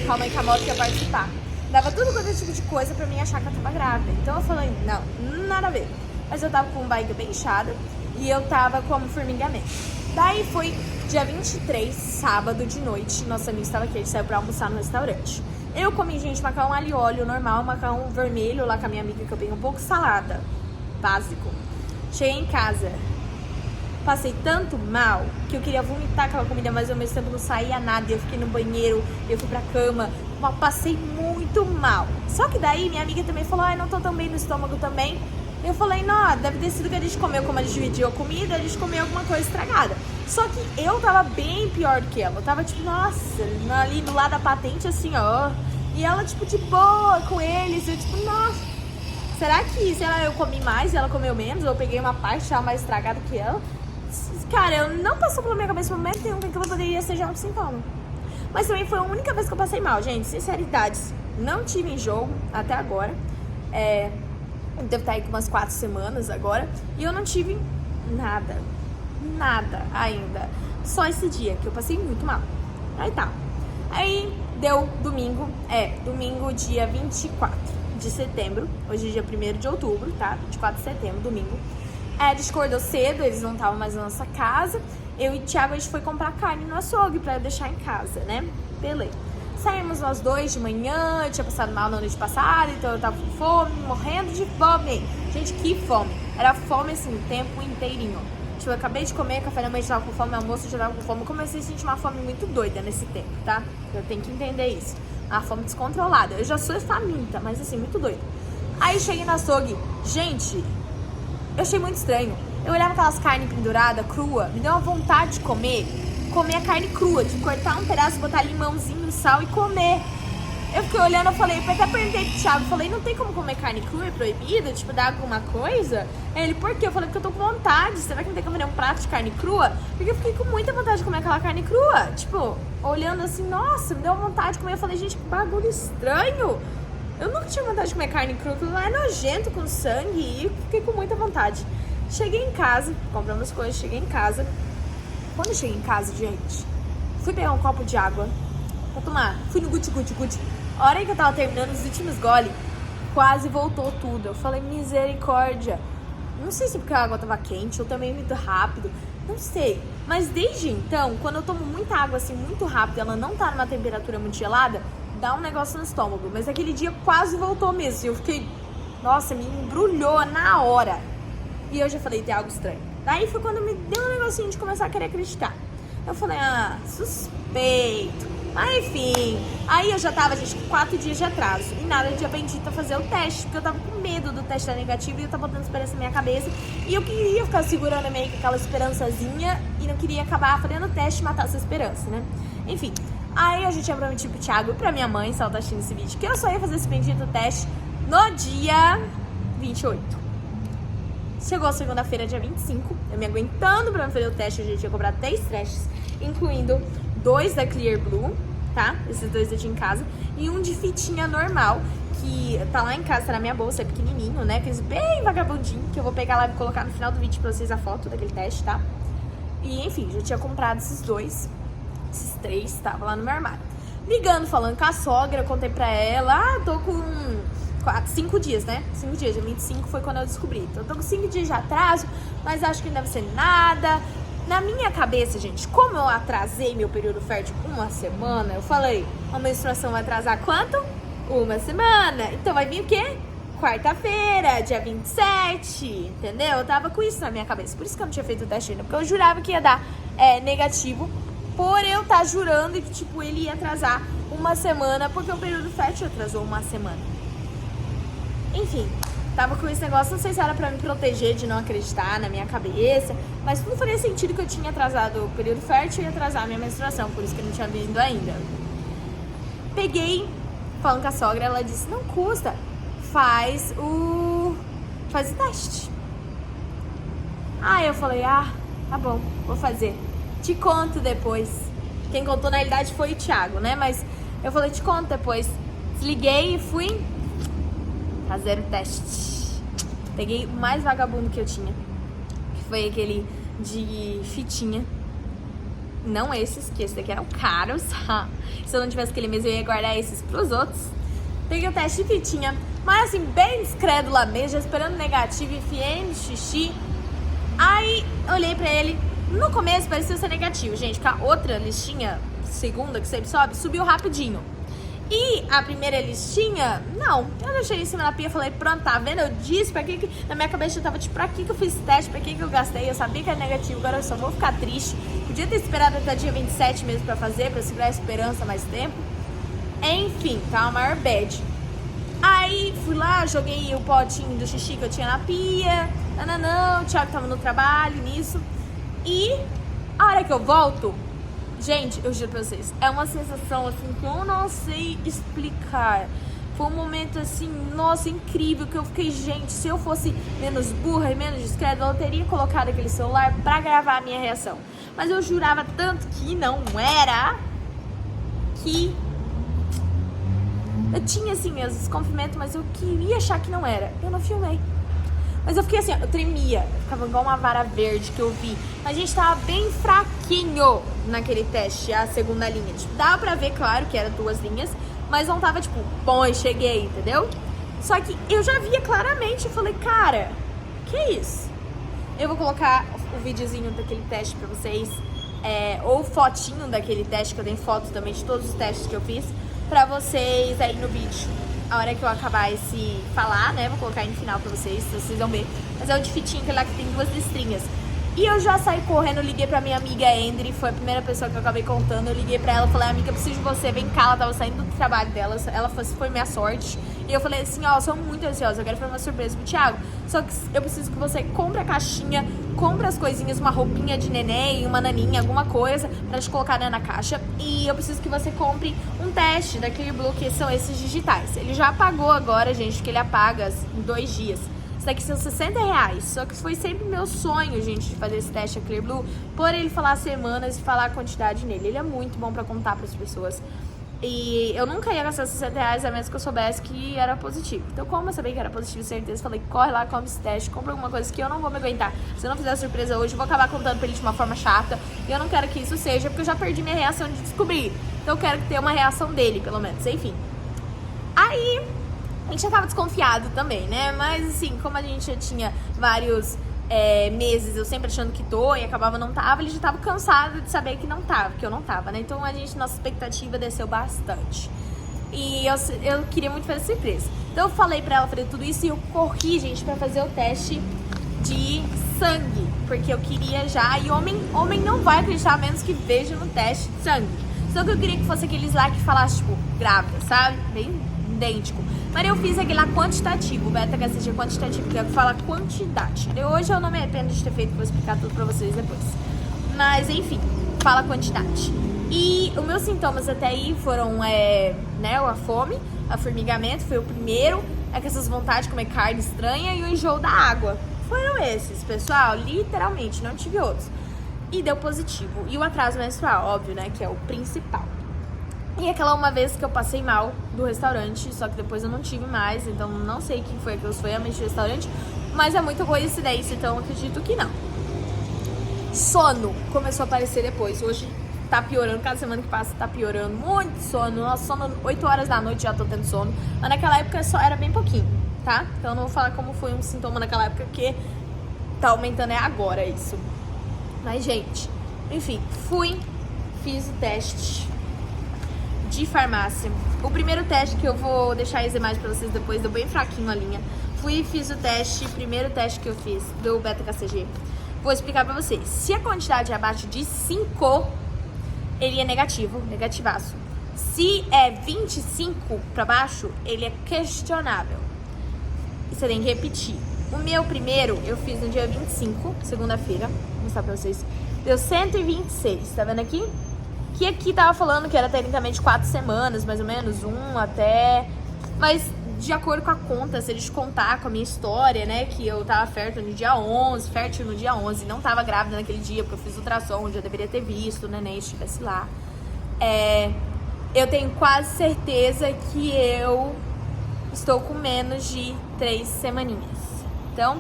Calma aí que a moto quer participar. Dava tudo quanto é tipo de coisa pra mim achar que eu tava grávida. Então eu falei, não, nada a ver. Mas eu tava com barriga bem inchada e eu tava com formigamento. Daí foi dia 23, sábado de noite, nosso amigo estava aqui, ele saiu pra almoçar no restaurante. Eu comi, gente, macarrão alho e óleo normal, macarrão vermelho lá com a minha amiga que eu peguei um pouco salada, básico. Cheguei em casa, passei tanto mal que eu queria vomitar aquela comida, mas ao mesmo tempo não saía nada. Eu fiquei no banheiro, eu fui pra cama, passei muito mal. Só que daí minha amiga também falou, não tô tão bem no estômago também. Eu falei, não, deve ter sido que a gente comeu, como a gente dividiu a comida, a gente comeu alguma coisa estragada. Só que eu tava bem pior do que ela. Eu tava tipo, nossa, ali do lado da patente, assim, ó. E ela, tipo, de boa com eles. Eu, tipo, nossa, será que, sei lá, eu comi mais e ela comeu menos? Ou eu peguei uma parte já mais estragada que ela? Cara, eu não passou pela minha cabeça no momento nenhum que aquilo poderia ser já um sintoma. Mas também foi a única vez que eu passei mal, gente. Sinceridades, não tive enjoo até agora. Deve estar aí com umas 4 semanas agora. E eu não tive nada ainda. Só esse dia que eu passei muito mal. Aí tá. Aí deu domingo, domingo dia 24 de setembro. Hoje é dia 1º de outubro, tá? 24 de setembro, domingo. A gente acordou cedo, eles não estavam mais na nossa casa. Eu e o Thiago, a gente foi comprar carne no açougue pra deixar em casa, né? Beleza. Saímos nós dois de manhã, eu tinha passado mal na noite passada, então eu tava com fome, morrendo de fome. Gente, que fome. Era fome, assim, o tempo inteirinho. Tipo, eu acabei de comer, café da manhã já tava com fome, almoço já tava com fome. Eu comecei a sentir uma fome muito doida nesse tempo, tá? Eu tenho que entender isso. Uma fome descontrolada. Eu já sou faminta, mas assim, muito doida. Aí cheguei no açougue. Gente, eu achei muito estranho. Eu olhava aquelas carnes penduradas, crua, me deu uma vontade de comer a carne crua, de cortar um pedaço, botar limãozinho, sal e comer. eu fiquei olhando, eu falei, até perguntei pro Thiago, falei, não tem como comer carne crua, é proibido? Tipo, dar alguma coisa? Ele, por quê? Eu falei, porque eu tô com vontade, será que não tem como fazer um prato de carne crua? Porque eu fiquei com muita vontade de comer aquela carne crua, tipo, olhando assim, nossa, me deu vontade de comer, eu falei, gente, que bagulho estranho. Eu nunca tinha vontade de comer carne crua, aquilo lá é nojento com sangue, e fiquei com muita vontade. Cheguei em casa, compramos as coisas, cheguei em casa. Quando eu cheguei em casa, gente, fui pegar um copo de água pra tomar, fui no guti-guti-guti. A hora que eu tava terminando os últimos goles, quase voltou tudo. Eu falei, misericórdia. Não sei se porque a água tava quente ou também muito rápido, não sei. Mas desde então, quando eu tomo muita água assim, muito rápido, ela não tá numa temperatura muito gelada, dá um negócio no estômago. Mas aquele dia quase voltou mesmo. E eu fiquei, nossa, me embrulhou na hora. E eu já falei, tem algo estranho. Daí foi quando me deu um negocinho de começar a querer acreditar. Eu falei, suspeito. Mas enfim, aí eu já tava, gente, com 4 dias de atraso. E nada de bendita fazer o teste, porque eu tava com medo do teste dar negativo e eu tava botando esperança na minha cabeça. E eu queria ficar segurando meio que aquela esperançazinha e não queria acabar fazendo o teste e matar essa esperança, né? Enfim, aí eu já tinha prometido pro Thiago e pra minha mãe, se ela tá assistindo esse vídeo, que eu só ia fazer esse bendito teste no dia 28. Chegou segunda-feira, dia 25, eu me aguentando pra fazer o teste, eu já tinha comprado 3 testes, incluindo 2 da Clear Blue, tá? Esses 2 eu tinha em casa, e um de fitinha normal, que tá lá em casa, tá na minha bolsa, é pequenininho, né? Aqueles bem vagabundinho, que eu vou pegar lá e colocar no final do vídeo pra vocês a foto daquele teste, tá? E enfim, já tinha comprado esses 3, tava lá no meu armário. Ligando, falando com a sogra, eu contei pra ela, tô com 5 dias, né? 5 dias, dia 25 foi quando eu descobri. Então eu tô com 5 dias de atraso, mas acho que não deve ser nada. Na minha cabeça, gente, como eu atrasei meu período fértil 1 semana, eu falei, a menstruação vai atrasar quanto? 1 semana. Então vai vir o quê? Quarta-feira, dia 27, entendeu? Eu tava com isso na minha cabeça, por isso que eu não tinha feito o teste ainda, porque eu jurava que ia dar negativo, por eu estar jurando que, tipo, ele ia atrasar 1 semana, porque o período fértil atrasou 1 semana. Enfim, tava com esse negócio, não sei se era pra me proteger de não acreditar na minha cabeça, mas não faria sentido que eu tinha atrasado o período fértil e atrasar a minha menstruação, por isso que eu não tinha vindo ainda. Peguei, falando com a sogra, ela disse, não custa, faz o teste. Aí eu falei, tá bom, vou fazer. Te conto depois. Quem contou na realidade foi o Thiago, né? Mas eu falei, te conto depois. Desliguei e fui fazer o teste. Peguei o mais vagabundo que eu tinha, que foi aquele de fitinha. Não esses, que esse daqui eram caros. Se eu não tivesse aquele mesmo, eu ia guardar esses pros outros. Peguei o teste de fitinha, mas assim, bem descrédula mesmo, já esperando negativo, enfiei no xixi. Aí, olhei pra ele. No começo parecia ser negativo, gente, porque a outra listinha, segunda, que sempre sobe, subiu rapidinho. E a primeira listinha, não. Eu deixei em cima da pia e falei, pronto, tá vendo? Eu disse, pra que na minha cabeça eu tava tipo, pra que eu fiz teste, pra que eu gastei? Eu sabia que era negativo, agora eu só vou ficar triste. Podia ter esperado até dia 27 mesmo pra fazer, pra segurar a esperança mais tempo. Enfim, tá uma maior bad. Aí fui lá, joguei o potinho do xixi que eu tinha na pia. Não, o Thiago tava no trabalho, nisso. E a hora que eu volto, gente, eu juro pra vocês, é uma sensação assim que eu não sei explicar. Foi um momento assim, nossa, incrível, que eu fiquei, gente, se eu fosse menos burra e menos discreta, eu teria colocado aquele celular pra gravar a minha reação. Mas eu jurava tanto que não era, que eu tinha assim meus desconfiamentos, mas eu queria achar que não era. Eu não filmei. Mas eu fiquei assim, eu tremia, eu ficava igual uma vara verde que eu vi. A gente tava bem fraquinho naquele teste, a segunda linha. Tipo, dava pra ver, claro, que era 2 linhas, mas não tava tipo, bom, eu cheguei, entendeu? Só que eu já via claramente, eu falei, cara, que isso? Eu vou colocar o videozinho daquele teste pra vocês, ou fotinho daquele teste, que eu tenho fotos também de todos os testes que eu fiz, pra vocês aí no vídeo. A hora que eu acabar esse falar, né, vou colocar aí no final pra vocês vão ver. Mas é o de fitinha, aquele lá que tem 2 listrinhas. E eu já saí correndo, liguei pra minha amiga Endry, foi a primeira pessoa que eu acabei contando. Eu liguei pra ela, falei, amiga, eu preciso de você, vem cá. Ela tava saindo do trabalho dela, ela foi minha sorte. E eu falei assim, ó, eu sou muito ansiosa, eu quero fazer uma surpresa pro Thiago. Só que eu preciso que você compre a caixinha, compre as coisinhas, uma roupinha de neném, uma naninha, alguma coisa, pra te colocar na caixa. E eu preciso que você compre um teste da Clear Blue, que são esses digitais. Ele já pagou agora, gente, que ele apaga em 2 dias. Isso daqui são R$60, só que foi sempre meu sonho, gente, de fazer esse teste a Clear Blue, por ele falar semanas e falar a quantidade nele. Ele é muito bom pra contar pras pessoas. E eu nunca ia gastar R$60, a menos que eu soubesse que era positivo. Então, como eu sabia que era positivo, certeza, falei, corre lá, come esse teste, compra alguma coisa que eu não vou me aguentar. Se eu não fizer a surpresa hoje, eu vou acabar contando pra ele de uma forma chata. E eu não quero que isso seja, porque eu já perdi minha reação de descobrir. Então, eu quero ter uma reação dele, pelo menos. Enfim. Aí, a gente já tava desconfiado também, né? Mas, assim, como a gente já tinha vários meses eu sempre achando que tô e acabava não tava, ele já tava cansado de saber que não tava, que eu não tava, né? Então, nossa expectativa desceu bastante. E eu queria muito fazer surpresa. Então, eu falei pra ela fazer tudo isso e eu corri, gente, pra fazer o teste de sangue. Porque eu queria já... E homem não vai acreditar a menos que veja no teste de sangue. Só que eu queria que fosse aqueles lá que falasse, tipo, grávida, sabe? Bem idêntico. Mas eu fiz aquele lá quantitativo, o beta-HCG quantitativo, que é o que fala quantidade. Hoje eu não me arrependo de ter feito, vou explicar tudo pra vocês depois. Mas, enfim, fala quantidade. E os meus sintomas até aí foram, né, a fome, a formigamento, foi o primeiro, com essas vontades de comer carne estranha e o enjoo da água. Foram esses, pessoal, literalmente, não tive outros. E deu positivo. E o atraso menstrual, óbvio, né, que é o principal. E aquela uma vez que eu passei mal do restaurante, só que depois eu não tive mais, então não sei quem foi aquilo, foi realmente o restaurante, mas é muita coincidência, então eu acredito que não. Sono começou a aparecer depois, hoje tá piorando, cada semana que passa tá piorando, muito sono, nossa, sono 8 horas da noite já tô tendo sono, mas naquela época só era bem pouquinho, tá? Então eu não vou falar como foi um sintoma naquela época, porque tá aumentando agora isso. Mas, gente, enfim, fiz o teste de farmácia. O primeiro teste que eu vou deixar as imagens pra vocês depois, deu bem fraquinho a linha. Fiz o teste, primeiro teste que eu fiz do beta-HCG. Vou explicar pra vocês. Se a quantidade é abaixo de 5, ele é negativo, negativaço. Se é 25 pra baixo, ele é questionável. E você tem que repetir. O meu primeiro eu fiz no dia 25, segunda-feira. Vou mostrar pra vocês. Deu 126, tá vendo aqui? Que aqui tava falando que era tecnicamente 4 semanas, mais ou menos, até... Mas de acordo com a conta, se eles contar com a minha história, né, que eu tava fértil no dia 11, não tava grávida naquele dia, porque eu fiz ultrassom, onde eu deveria ter visto, o neném estivesse lá. Eu tenho quase certeza que eu estou com menos de 3 semaninhas. Então,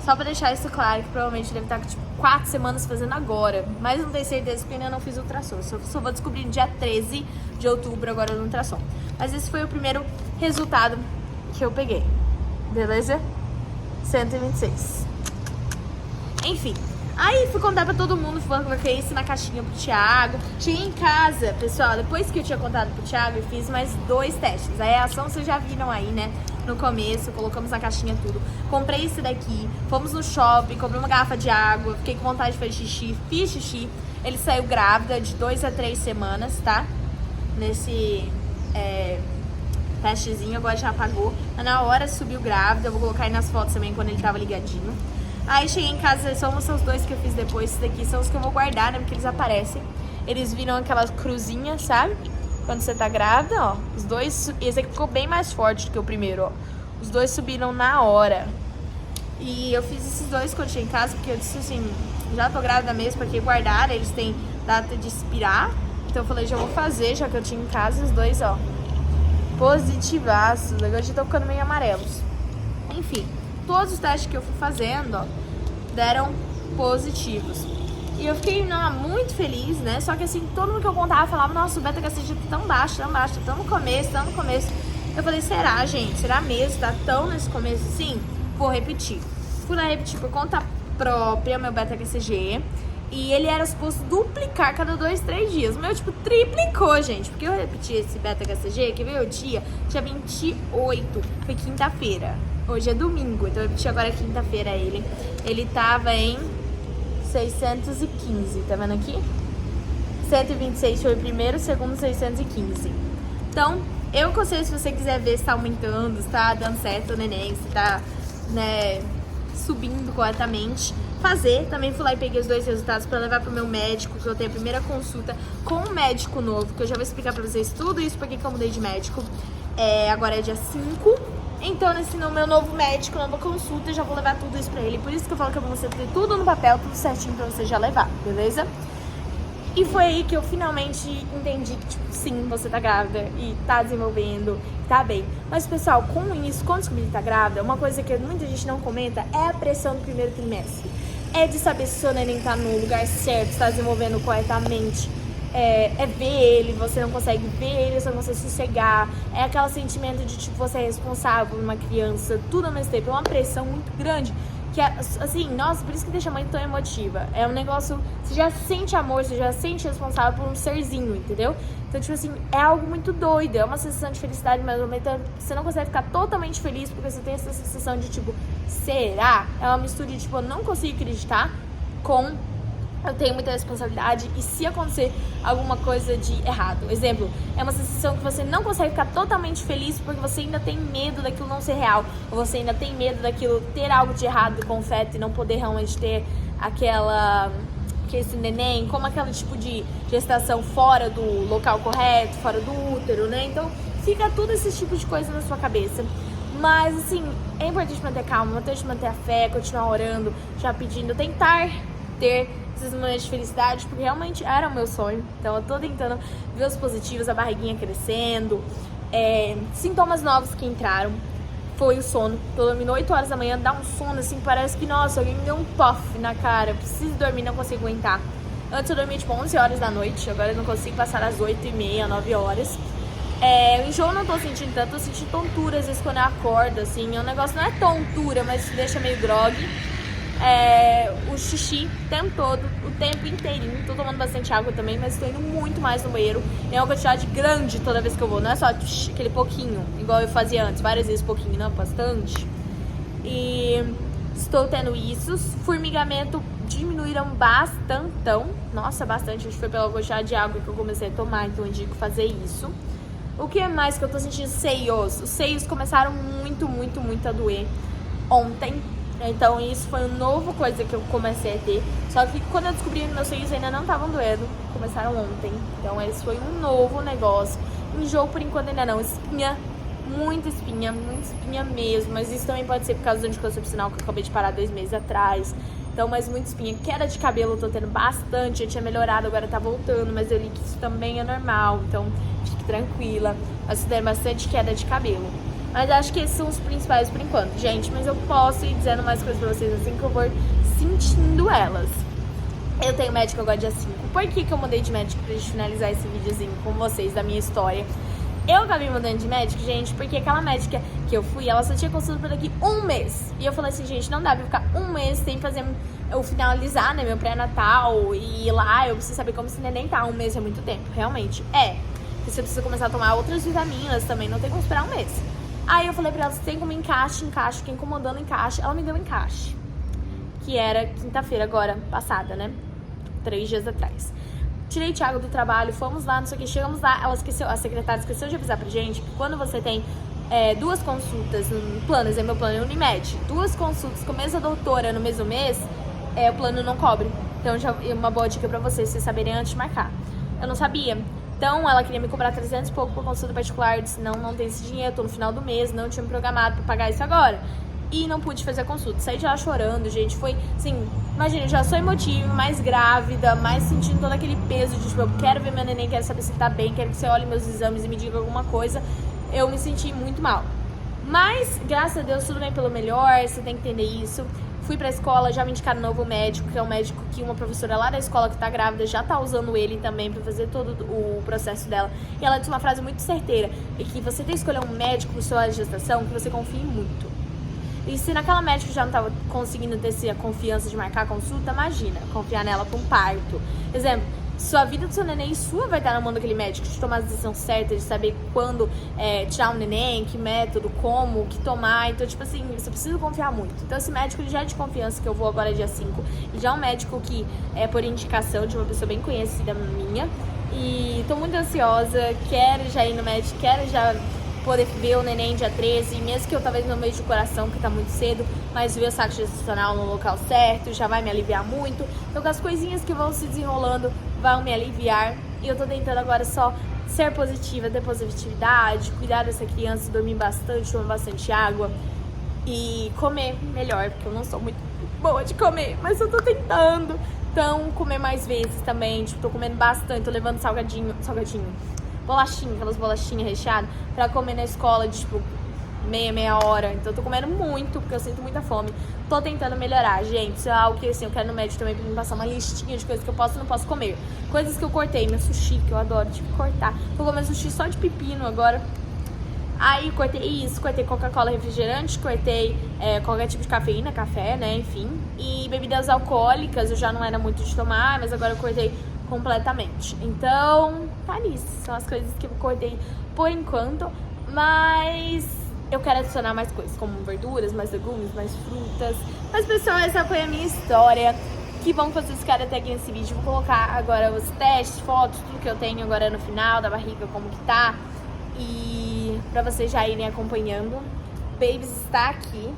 só pra deixar isso claro, que provavelmente deve estar com, tipo, 4 semanas fazendo agora. Mas não tenho certeza porque eu ainda não fiz ultrassom. Só vou descobrir no dia 13 de outubro agora no ultrassom. Mas esse foi o primeiro resultado que eu peguei. Beleza? 126. Enfim. Aí fui contar pra todo mundo, coloquei isso na caixinha pro Thiago. Cheguei em casa, pessoal, depois que eu tinha contado pro Thiago, eu fiz mais 2 testes. A reação vocês já viram aí, né? No começo, colocamos na caixinha tudo. Comprei esse daqui, fomos no shopping, comprei uma garrafa de água, fiquei com vontade de fazer xixi, fiz xixi. Ele saiu grávida de 2 a 3 semanas, tá? Nesse testezinho, agora já apagou. Mas na hora subiu grávida, eu vou colocar aí nas fotos também quando ele tava ligadinho. Aí cheguei em casa, são os 2 que eu fiz depois. Esses daqui são os que eu vou guardar, né? Porque eles aparecem. Eles viram aquelas cruzinhas, sabe? Quando você tá grávida, ó. Os 2, esse aqui ficou bem mais forte do que o primeiro, ó. Os 2 subiram na hora. E eu fiz esses 2 quando cheguei em casa, porque eu disse assim, já tô grávida mesmo, porque guardaram, eles têm data de expirar. Então eu falei, já vou fazer, já que eu tinha em casa os 2, ó. Positivaços. Agora já tô ficando meio amarelos. Enfim. Todos os testes que eu fui fazendo, ó, deram positivos. E eu fiquei muito feliz, né? Só que assim, todo mundo que eu contava falava, nossa, o beta-HCG tá tão baixo, tá no começo. Eu falei, será, gente? Será mesmo? Tá tão nesse começo assim? Vou repetir. Fui lá repetir por conta própria, meu beta-HCG. E ele era suposto duplicar cada 2, 3 dias. O meu, tipo, triplicou, gente. Porque eu repeti esse beta-HCG, que veio o dia 28, foi quinta-feira. Hoje é domingo, então eu repeti agora quinta-feira ele. Ele tava em 615, tá vendo aqui? 126 foi o primeiro, o segundo 615. Então, eu aconselho, se você quiser ver se tá aumentando, se tá dando certo o neném, se tá, né, subindo corretamente, fazer. Também fui lá e peguei os 2 resultados pra levar pro meu médico, que eu tenho a primeira consulta com um médico novo, que eu já vou explicar pra vocês tudo isso, porque que eu mudei de médico. Agora é dia 5. Então, nesse meu novo médico, nova consulta, eu já vou levar tudo isso pra ele. Por isso que eu falo que é bom você ter tudo no papel, tudo certinho pra você já levar, beleza? E foi aí que eu finalmente entendi que, tipo, sim, você tá grávida e tá desenvolvendo, tá bem. Mas, pessoal, com isso, quando descobrir que tá grávida, uma coisa que muita gente não comenta é a pressão do primeiro trimestre. É de saber se o seu neném tá no lugar certo, se tá desenvolvendo corretamente. É ver ele, você não consegue ver ele, você não consegue sossegar. É aquele sentimento de, tipo, você é responsável por uma criança, tudo ao mesmo tempo. É uma pressão muito grande. Que é, assim, nossa, por isso que deixa a mãe tão emotiva. É um negócio, você já sente amor, você já sente responsável por um serzinho, entendeu? Então, tipo assim, é algo muito doido. É uma sensação de felicidade, mas ao mesmo tempo você não consegue ficar totalmente feliz, porque você tem essa sensação de, tipo, será? É uma mistura de, tipo, eu não consigo acreditar com eu tenho muita responsabilidade e se acontecer alguma coisa de errado. Exemplo, é uma sensação que você não consegue ficar totalmente feliz porque você ainda tem medo daquilo não ser real. Ou você ainda tem medo daquilo ter algo de errado com o feto e não poder realmente ter esse neném, como aquele tipo de gestação fora do local correto, fora do útero, né? Então fica tudo esse tipo de coisa na sua cabeça. Mas assim, é importante manter calma, manter a fé, continuar orando, já pedindo, tentar ter esses momentos de felicidade, porque realmente era o meu sonho. Então eu tô tentando ver os positivos, a barriguinha crescendo. Sintomas novos que entraram foi o sono. Tô dormindo 8 horas da manhã, dá um sono assim, parece que, nossa, alguém me deu um puff na cara. Eu preciso dormir, não consigo aguentar. Antes eu dormia tipo 11 horas da noite, agora eu não consigo passar das 8h30, 9 horas. O enjoo não tô sentindo tanto, tô sentindo tontura às vezes quando eu acordo, assim. O negócio não é tontura, mas deixa meio groggy. O xixi o tempo todo, o tempo inteirinho. Tô tomando bastante água também, mas tô indo muito mais no banheiro. É uma quantidade grande toda vez que eu vou. Não é só aquele pouquinho, igual eu fazia antes, várias vezes pouquinho, não, bastante. E estou tendo isso. Formigamento diminuíram bastantão. Nossa, bastante. Acho que foi pela quantidade de água que eu comecei a tomar, então eu indico fazer isso. O que é mais que eu tô sentindo? Seios. Os seios começaram muito a doer ontem. Então isso foi uma nova coisa que eu comecei a ter. Só que quando eu descobri que meus seios ainda não estavam doendo, começaram ontem. Então esse foi um novo negócio. Enjoo por enquanto ainda não. Muita espinha mesmo. Mas isso também pode ser por causa do anticoncepcional que eu acabei de parar 2 meses atrás. Então, mas muita espinha. Queda de cabelo eu tô tendo bastante. Eu tinha melhorado, agora tá voltando. Mas eu li que isso também é normal. Então fique tranquila. Mas eu tenho bastante queda de cabelo. Mas acho que esses são os principais por enquanto, gente. Mas eu posso ir dizendo mais coisas pra vocês assim que eu vou sentindo elas. Eu tenho médico agora dia 5. Por que eu mudei de médico pra gente finalizar esse videozinho com vocês da minha história? Eu acabei mudando de médico, gente, porque aquela médica que eu fui, ela só tinha consulta por daqui 1 mês. E eu falei assim, gente, não dá pra ficar 1 mês sem fazer eu finalizar, né, meu pré-natal e ir lá. Eu preciso saber como esse neném tá. 1 mês é muito tempo, realmente. Porque você precisa começar a tomar outras vitaminas também, não tem como esperar 1 mês. Aí eu falei pra ela, você tem como encaixe, fiquei incomodando encaixe. Ela me deu encaixe, que era quinta-feira agora, passada, né? 3 dias atrás. Tirei o Thiago do trabalho, fomos lá, não sei o que, chegamos lá, a secretária esqueceu de avisar pra gente que quando você tem 2 consultas no plano, exemplo, meu plano é Unimed, 2 consultas com a mesma doutora no mesmo mês, o plano não cobre. Então já é uma boa dica pra vocês saberem antes de marcar. Eu não sabia. Então, ela queria me cobrar 300 e pouco por consulta particular. Eu disse, não tem esse dinheiro, tô no final do mês, não tinha me programado pra pagar isso agora. E não pude fazer a consulta. Saí de lá chorando, gente. Foi, assim, imagina, eu já sou emotiva, mais grávida, mais sentindo todo aquele peso de, tipo, eu quero ver meu neném, quero saber se ele tá bem, quero que você olhe meus exames e me diga alguma coisa. Eu me senti muito mal. Mas, graças a Deus, tudo bem pelo melhor, você tem que entender isso. Fui pra escola, já me indicaram um novo médico, que é um médico que uma professora lá da escola que tá grávida já tá usando ele também pra fazer todo o processo dela. E ela disse uma frase muito certeira, e que você tem que escolher um médico por sua gestação que você confie muito. E se naquela médica já não tava conseguindo ter a confiança de marcar a consulta, imagina, confiar nela pra um parto. Exemplo, sua vida do seu neném e sua vai estar na mão daquele médico, de tomar a decisão certa, de saber quando tirar um neném, que método, como, o que tomar. Então, tipo assim, você precisa confiar muito. Então, esse médico ele já é de confiança, que eu vou agora dia 5, e já é um médico que é por indicação de uma pessoa bem conhecida minha. E tô muito ansiosa, quero já ir no médico, quero já poder ver o neném dia 13, mesmo que eu talvez no mês de coração, porque tá muito cedo, mas ver o saco gestacional no local certo já vai me aliviar muito. Então, com as coisinhas que vão se desenrolando, vão me aliviar. E eu tô tentando agora só ser positiva, ter positividade, cuidar dessa criança, dormir bastante, tomar bastante água e comer melhor, porque eu não sou muito boa de comer, mas eu tô tentando. Então, comer mais vezes também, tipo, tô comendo bastante, tô levando salgadinho, bolachinha, aquelas bolachinhas recheadas, pra comer na escola de, tipo, meia hora. Então eu tô comendo muito, porque eu sinto muita fome. Tô tentando melhorar, gente. Isso é algo que, assim, eu quero no médico também pra me passar uma listinha de coisas que eu posso e não posso comer. Coisas que eu cortei, meu sushi, que eu adoro, tive que cortar. Tô comendo sushi só de pepino agora. Aí cortei isso, cortei Coca-Cola refrigerante, cortei qualquer tipo de cafeína, café, né, enfim. E bebidas alcoólicas, eu já não era muito de tomar, mas agora eu cortei completamente. Então, tá nisso. São as coisas que eu cortei por enquanto. Mas eu quero adicionar mais coisas, como verduras, mais legumes, mais frutas. Mas, pessoal, essa foi a minha história. Que bom que vocês ficaram até aqui nesse vídeo. Vou colocar agora os testes, fotos, tudo que eu tenho agora no final da barriga, como que tá. E pra vocês já irem acompanhando. Babies está aqui.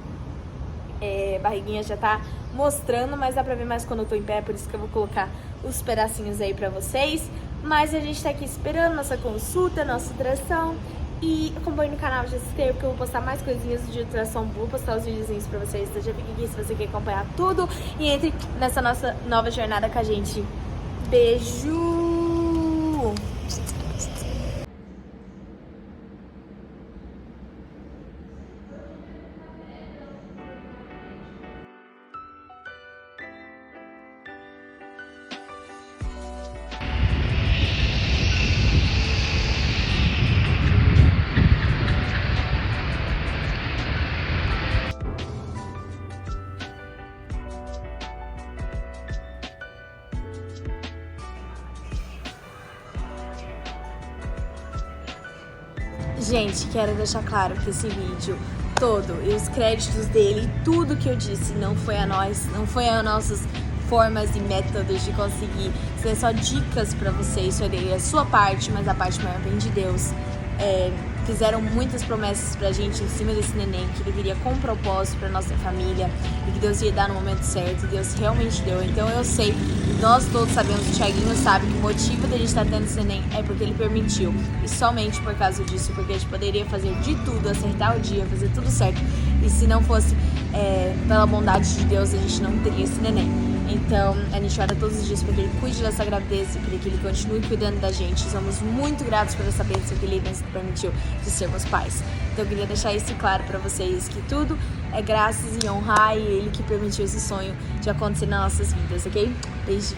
Barriguinha já tá mostrando, mas dá pra ver mais quando eu tô em pé, por isso que eu vou colocar os pedacinhos aí pra vocês. Mas a gente tá aqui esperando nossa consulta, nossa ultrassom. E acompanhe no canal, já se inscreva, porque eu vou postar mais coisinhas de ultrassom, vou postar os videozinhos pra vocês. Então já fica aqui se você quer acompanhar tudo. E entre nessa nossa nova jornada com a gente. Beijo! Gente, quero deixar claro que esse vídeo todo e os créditos dele, tudo que eu disse não foi a nós, não foi a nossas formas e métodos de conseguir. Isso é só dicas pra vocês, isso é a sua parte, mas a parte maior vem de Deus. Fizeram muitas promessas pra gente em cima desse neném, que ele viria com propósito pra nossa família e que Deus ia dar no momento certo, e Deus realmente deu. Então eu sei, nós todos sabemos, o Thiaguinho sabe que o motivo da gente estar tendo esse neném é porque ele permitiu, e somente por causa disso, porque a gente poderia fazer de tudo, acertar o dia, fazer tudo certo, e se não fosse pela bondade de Deus, a gente não teria esse neném. Então, a gente ora todos os dias para que Ele cuide dessa gravidez e para que Ele continue cuidando da gente. Somos muito gratos por essa bênção que Ele nos permitiu de sermos pais. Então, eu queria deixar isso claro para vocês, que tudo é graças e honrar e Ele que permitiu esse sonho de acontecer nas nossas vidas, ok? Beijo!